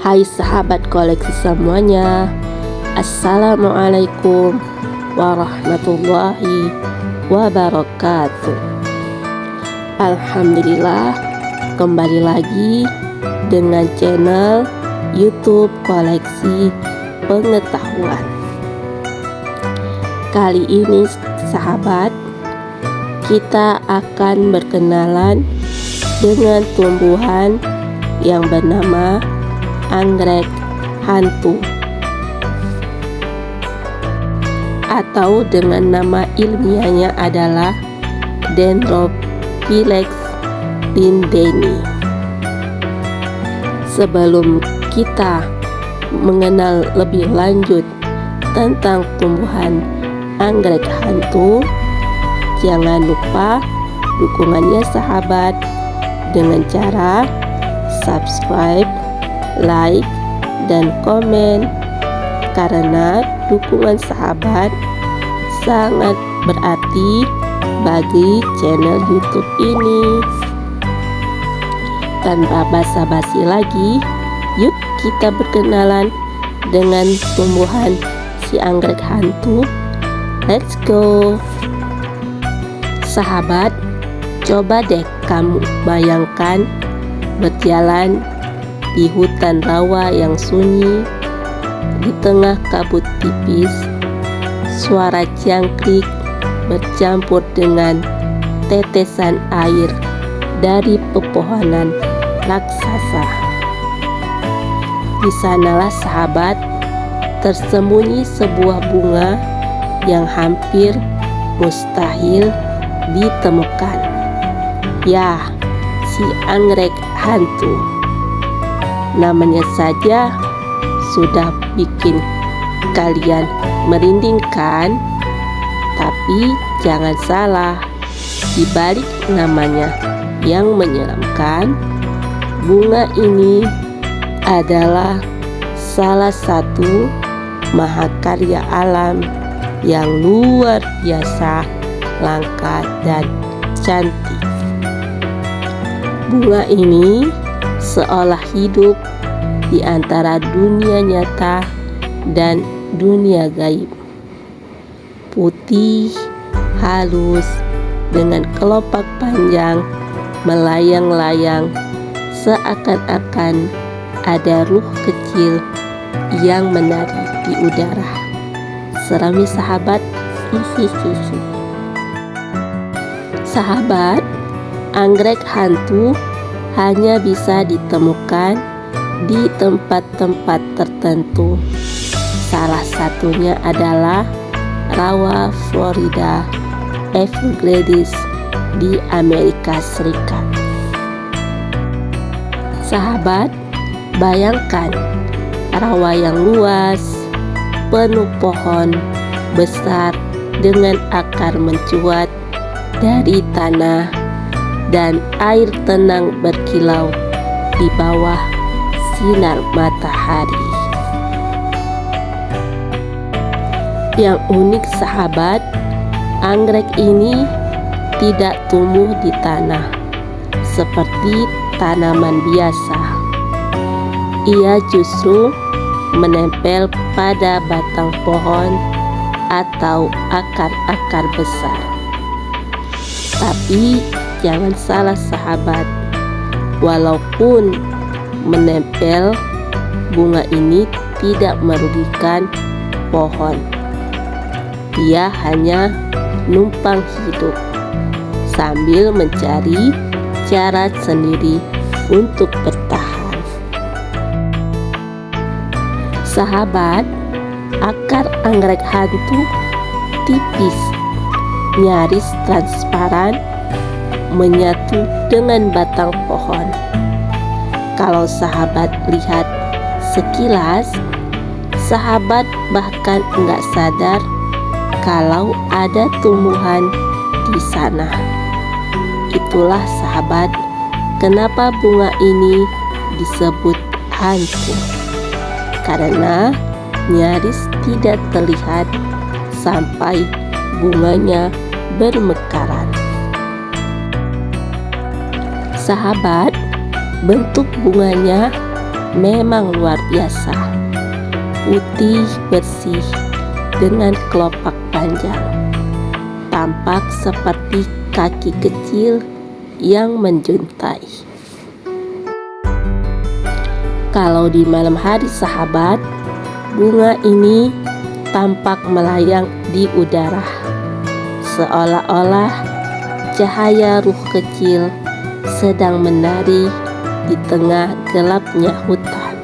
Hai sahabat koleksi semuanya, Assalamualaikum warahmatullahi wabarakatuh. Alhamdulillah, kembali lagi dengan channel YouTube Koleksi Pengetahuan. Kali ini sahabat, kita akan berkenalan dengan tumbuhan yang bernama anggrek hantu, atau dengan nama ilmiahnya adalah Dendrophylex lindeni. Sebelum kita mengenal lebih lanjut tentang tumbuhan anggrek hantu, jangan lupa dukungannya sahabat dengan cara subscribe, like, dan komen, karena dukungan sahabat sangat berarti bagi channel YouTube ini. Tanpa basa-basi lagi, yuk kita berkenalan dengan tumbuhan si anggrek hantu. Let's go. Sahabat, coba deh kamu bayangkan berjalan di hutan rawa yang sunyi, di tengah kabut tipis, suara jangkrik bercampur dengan tetesan air dari pepohonan raksasa. Di sanalah sahabat, tersembunyi sebuah bunga yang hampir mustahil ditemukan. Ya, si anggrek hantu. Namanya saja sudah bikin kalian merinding kan? Tapi jangan salah, di balik namanya yang menyeramkan, bunga ini adalah salah satu mahakarya alam yang luar biasa langka dan cantik. Bunga ini seolah hidup di antara dunia nyata dan dunia gaib. Putih, halus, dengan kelopak panjang melayang-layang, seakan-akan ada ruh kecil yang menari di udara. Serami sahabat, Sahabat, anggrek hantu hanya bisa ditemukan di tempat-tempat tertentu. Salah satunya adalah rawa Florida Everglades di Amerika Serikat. Sahabat, bayangkan rawa yang luas, penuh pohon besar dengan akar mencuat dari tanah dan air tenang berkilau di bawah sinar matahari. Yang unik sahabat, anggrek ini tidak tumbuh di tanah seperti tanaman biasa. Ia justru menempel pada batang pohon atau akar-akar besar. Tapi jangan salah sahabat, walaupun menempel, bunga ini tidak merugikan pohon. Dia hanya numpang hidup sambil mencari cara sendiri untuk bertahan. Sahabat, akar anggrek hantu tipis, nyaris transparan, menyatu dengan batang pohon. Kalau sahabat lihat sekilas, sahabat bahkan enggak sadar kalau ada tumbuhan di sana. Itulah sahabat, kenapa bunga ini disebut hantu, karena nyaris tidak terlihat sampai bunganya bermekaran. Sahabat, bentuk bunganya memang luar biasa. Putih bersih dengan kelopak panjang, tampak seperti kaki kecil yang menjuntai. Kalau di malam hari sahabat, bunga ini tampak melayang di udara, seolah-olah cahaya ruh kecil sedang menari di tengah gelapnya hutan.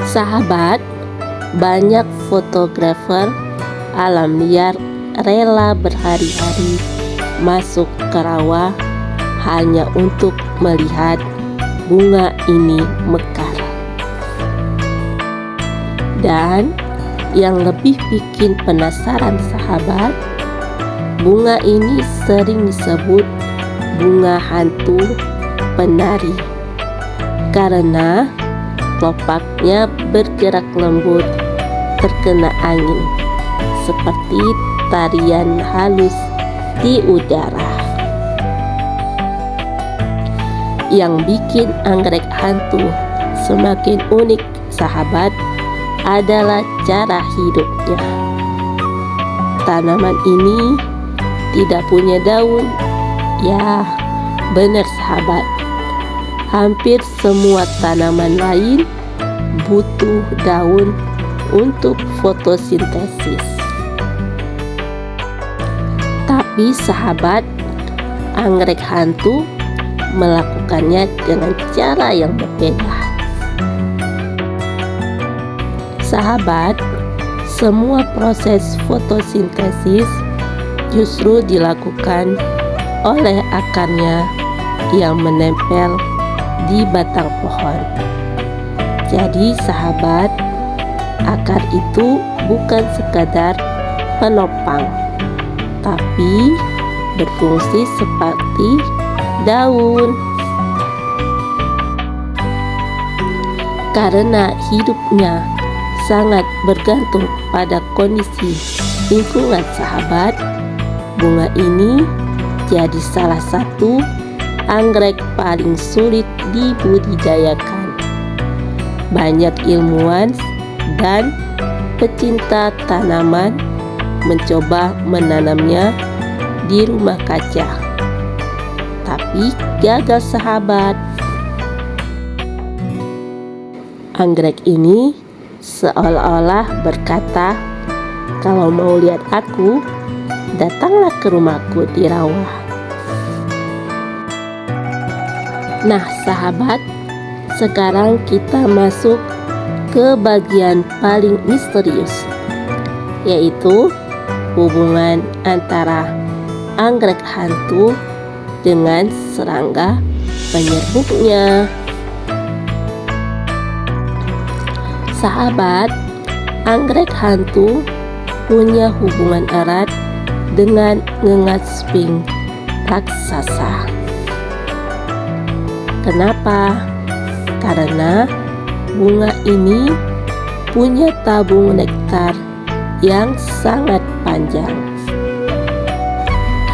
Sahabat, banyak fotografer alam liar rela berhari-hari masuk ke rawa hanya untuk melihat bunga ini mekar. Dan yang lebih bikin penasaran sahabat, bunga ini sering disebut bunga hantu penari karena kelopaknya bergerak lembut terkena angin seperti tarian halus di udara. Yang bikin anggrek hantu semakin unik sahabat adalah cara hidupnya. Tanaman ini tidak punya daun. Ya, benar sahabat. Hampir semua tanaman lain butuh daun untuk fotosintesis. Tapi sahabat, anggrek hantu melakukannya dengan cara yang berbeda. Sahabat, semua proses fotosintesis justru dilakukan oleh akarnya yang menempel di batang pohon. Jadi sahabat, akar itu bukan sekadar penopang, tapi berfungsi seperti daun. Karena hidupnya sangat bergantung pada kondisi lingkungan sahabat, bunga ini jadi salah satu anggrek paling sulit dibudidayakan. Banyak ilmuwan dan pecinta tanaman mencoba menanamnya di rumah kaca, tapi gagal sahabat. Anggrek ini seolah-olah berkata, "Kalau mau lihat aku, datanglah ke rumahku di rawa." Nah sahabat, sekarang kita masuk ke bagian paling misterius, yaitu hubungan antara anggrek hantu dengan serangga penyerbuknya. Sahabat, anggrek hantu punya hubungan erat dengan ngengat sphinx raksasa. Kenapa? Karena bunga ini punya tabung nektar yang sangat panjang.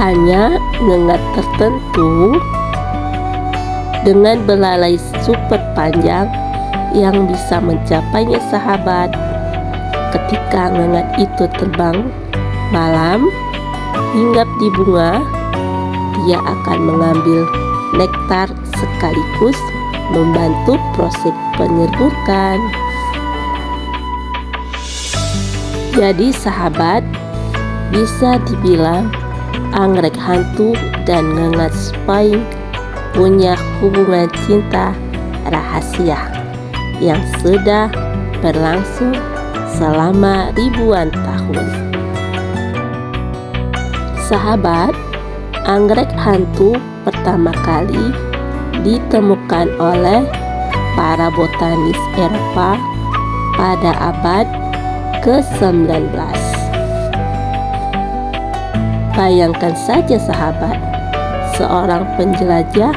Hanya ngengat tertentu dengan belalai super panjang yang bisa mencapainya sahabat. Ketika ngengat itu terbang malam hinggap di bunga, dia akan mengambil nektar sekaligus membantu proses penyerbukan. Jadi sahabat, bisa dibilang anggrek hantu dan ngengat sphinx punya hubungan cinta rahasia yang sudah berlangsung selama ribuan tahun. Sahabat, anggrek hantu pertama kali ditemukan oleh para botanis Eropa pada abad ke-19. Bayangkan saja sahabat, seorang penjelajah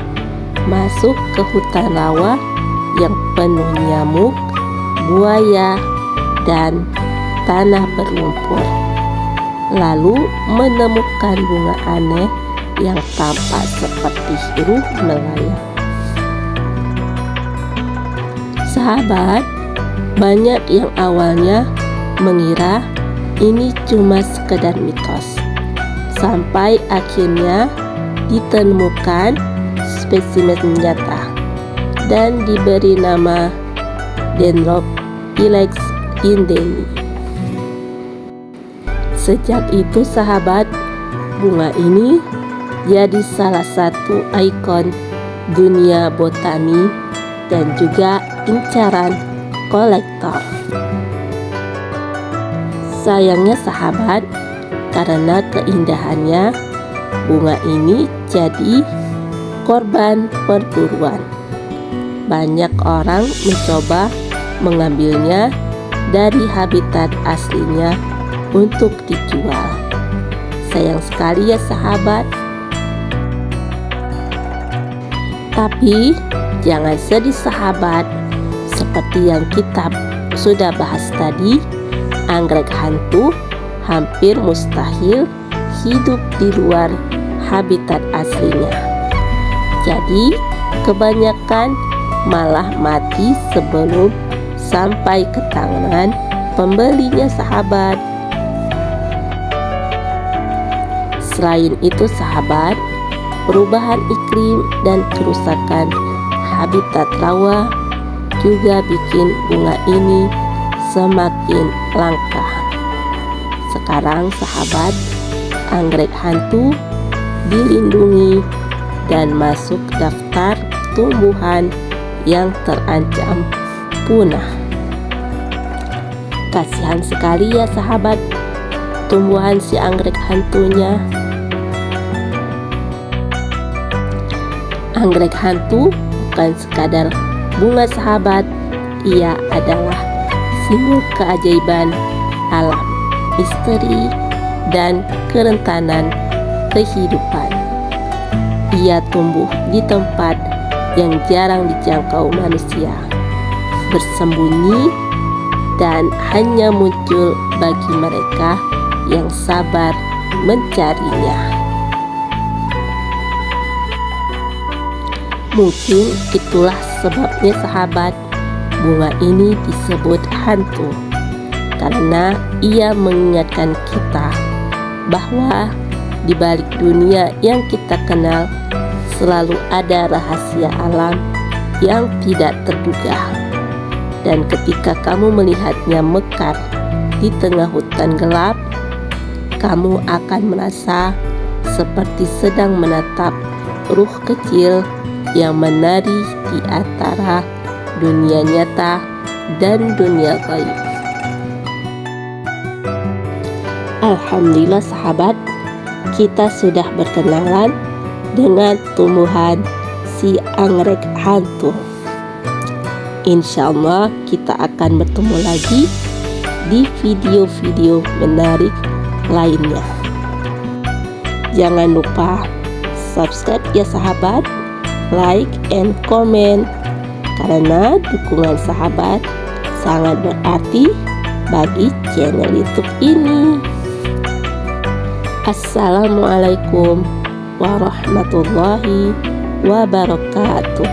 masuk ke hutan rawa yang penuh nyamuk, buaya, dan tanah berlumpur, lalu menemukan bunga aneh yang tampak seperti ruh melayang. Sahabat, banyak yang awalnya mengira ini cuma sekedar mitos, sampai akhirnya ditemukan spesimen nyata dan diberi nama Dendrobium ilex indeni. Sejak itu sahabat, bunga ini jadi salah satu ikon dunia botani dan juga incaran kolektor. Sayangnya sahabat, karena keindahannya, bunga ini jadi korban perburuan. Banyak orang mencoba mengambilnya dari habitat aslinya untuk dijual. Sayang sekali ya sahabat. Tapi jangan sedih sahabat. Seperti yang kita sudah bahas tadi, anggrek hantu hampir mustahil hidup di luar habitat aslinya. Jadi kebanyakan malah mati sebelum sampai ke tangan pembelinya sahabat. Selain itu sahabat, perubahan iklim dan kerusakan habitat rawa juga bikin bunga ini semakin langka. Sekarang sahabat, anggrek hantu dilindungi dan masuk daftar tumbuhan yang terancam punah. Kasihan sekali ya sahabat, tumbuhan si anggrek hantunya. Anggrek hantu bukan sekadar bunga sahabat, ia adalah simbol keajaiban alam, misteri, dan kerentanan kehidupan. Ia tumbuh di tempat yang jarang dijangkau manusia, bersembunyi dan hanya muncul bagi mereka yang sabar mencarinya. Mungkin itulah sebabnya sahabat, bunga ini disebut hantu, karena ia mengingatkan kita bahwa di balik dunia yang kita kenal selalu ada rahasia alam yang tidak terduga. Dan ketika kamu melihatnya mekar di tengah hutan gelap, kamu akan merasa seperti sedang menatap ruh kecil yang menari di antara dunia nyata dan dunia gaib. Alhamdulillah sahabat, kita sudah berkenalan dengan tumbuhan si anggrek hantu. Insya Allah kita akan bertemu lagi di video-video menarik lainnya. Jangan lupa subscribe ya sahabat, like and comment, karena dukungan sahabat sangat berarti bagi channel YouTube ini. Assalamualaikum warahmatullahi wabarakatuh.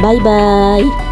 Bye bye.